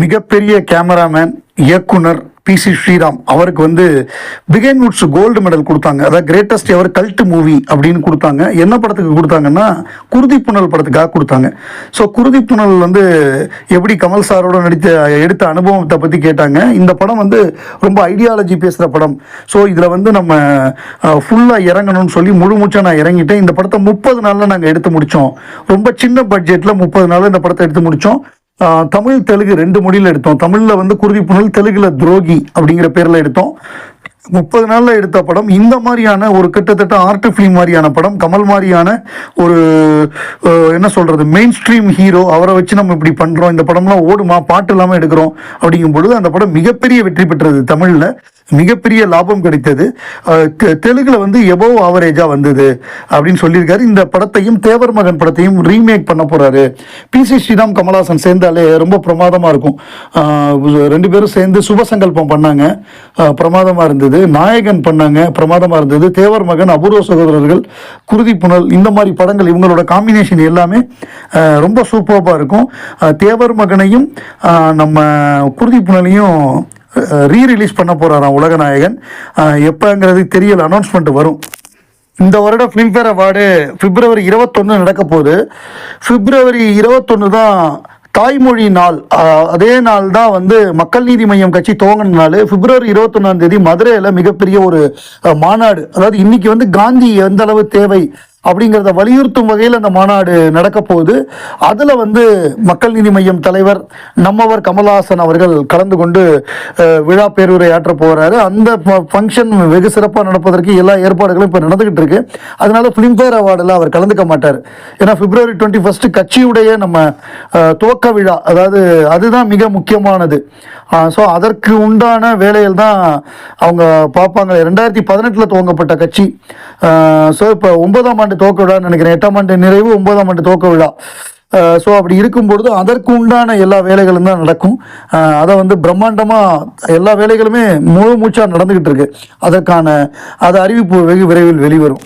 மிகப்பெரிய கேமராமேன் இயக்குனர் பி.சி. ஸ்ரீராம் அவருக்கு வந்து பிகைன் வுட்ஸ் கோல்டு மெடல் கொடுத்தாங்க. அதாவது கிரேட்டஸ்ட் எவர் கல்ட் மூவி அப்படின்னு கொடுத்தாங்க. என்ன படத்துக்கு கொடுத்தாங்கன்னா குருதி புனல் படத்துக்காக கொடுத்தாங்க. ஸோ குருதி புனல் வந்து எப்படி கமல் சாரோட எடுத்த அனுபவத்தை பற்றி கேட்டாங்க. இந்த படம் வந்து ரொம்ப ஐடியாலஜி பேசுகிற படம். ஸோ இதில் வந்து நம்ம ஃபுல்லாக இறங்கணும்னு சொல்லி முழு மூச்சாக நான் இறங்கிட்டேன். இந்த படத்தை 30 நாளில் நாங்கள் எடுத்து முடித்தோம். ரொம்ப சின்ன பட்ஜெட்டில் 30 நாளில் இந்த படத்தை எடுத்து முடித்தோம். தமிழ் தெலுங்கு 2 மொழியில் எடுத்தோம். தமிழில் வந்து குருதி புனல், தெலுங்குல துரோகி அப்படிங்கிற பேரில் எடுத்தோம். 30 நாளில் எடுத்த படம். இந்த மாதிரியான ஒரு கிட்டத்தட்ட ஆர்ட் ஃபிலிம் மாதிரியான படம், கமல் மாதிரியான ஒரு என்ன சொல்கிறது மெயின் ஸ்ட்ரீம் ஹீரோ, அவரை வச்சு நம்ம இப்படி பண்ணுறோம், இந்த படம்லாம் ஓடுமா, பாட்டு இல்லாமல் எடுக்கிறோம் அப்படிங்கும் பொழுது அந்த படம் மிகப்பெரிய வெற்றி பெற்றது. தமிழில் மிகப்பெரிய லாபம் கிடைத்தது. தெலுங்குல வந்து எபோவ் ஆவரேஜாக வந்தது அப்படின்னு சொல்லியிருக்காரு. இந்த படத்தையும் தேவர் மகன் படத்தையும் ரீமேக் பண்ண போகிறாரு. பி.சி. ஸ்ரீராம் கமல்ஹாசன் சேர்ந்தாலே ரொம்ப பிரமாதமாக இருக்கும். 2 பேரும் சேர்ந்து சுபசங்கல்பம் பண்ணாங்க, பிரமாதமாக இருந்தது. நாயகன் பண்ணாங்க, பிரமாதமாக இருந்தது. தேவர் மகன், அபூர்வ சகோதரர்கள், குருதி புனல், இந்த மாதிரி படங்கள் இவங்களோட காம்பினேஷன் எல்லாமே ரொம்ப சூப்பராக இருக்கும். தேவர் மகனையும் நம்ம குருதி புனலையும் ரீரிலீஸ் பண்ண போகிறாராம் உலகநாயகன். எப்போங்கிறது தெரியல, அனௌன்ஸ்மெண்ட் வரும். இந்த வருடம் ஃபிலிம்ஃபேர் அவார்டு பிப்ரவரி 21 நடக்க போகுது. பிப்ரவரி 21 தான் தாய்மொழி நாள். அதே நாள் தான் வந்து மக்கள் நீதி மையம் கட்சி துவங்கின நாள். பிப்ரவரி 21ஆம் தேதி மதுரையில் மிகப்பெரிய ஒரு மாநாடு. அதாவது இன்னைக்கு வந்து காந்தி எந்த அளவு தேவை அப்படிங்கிறத வலியுறுத்தும் வகையில் அந்த மாநாடு நடக்க போகுது. அதில் வந்து மக்கள் நீதி மையம் தலைவர் நம்மவர் கமல்ஹாசன் அவர்கள் கலந்து கொண்டு விழா பேருரை ஆற்ற போகிறாரு. அந்த ஃபங்க்ஷன் வெகு சிறப்பாக நடப்பதற்கு எல்லா ஏற்பாடுகளும் இப்போ நடந்துகிட்டு இருக்கு. அதனால ஃபிலிம்ஃபேர் அவார்டில் அவர் கலந்துக்க மாட்டார். ஏன்னா பிப்ரவரி 21 கட்சியுடைய நம்ம துவக்க விழா, அதாவது அதுதான் மிக முக்கியமானது. ஸோ அதற்கு உண்டான வேலைகள் தான் அவங்க பார்ப்பாங்க. 2018 துவங்கப்பட்ட கட்சி. ஸோ இப்போ 9ஆம் ஆண்டு துவக்க விழான்னு நினைக்கிறேன். 8ஆம் ஆண்டு நிறைவு, 9ஆம் ஆண்டு துவக்க விழா. ஸோ அப்படி இருக்கும்பொழுது அதற்கு உண்டான எல்லா வேலைகளும் தான் நடக்கும். அதை வந்து பிரம்மாண்டமாக எல்லா வேலைகளுமே முழு மூச்சாக நடந்துக்கிட்டு இருக்கு. அதற்கான அறிவிப்பு வெகு விரைவில் வெளிவரும்.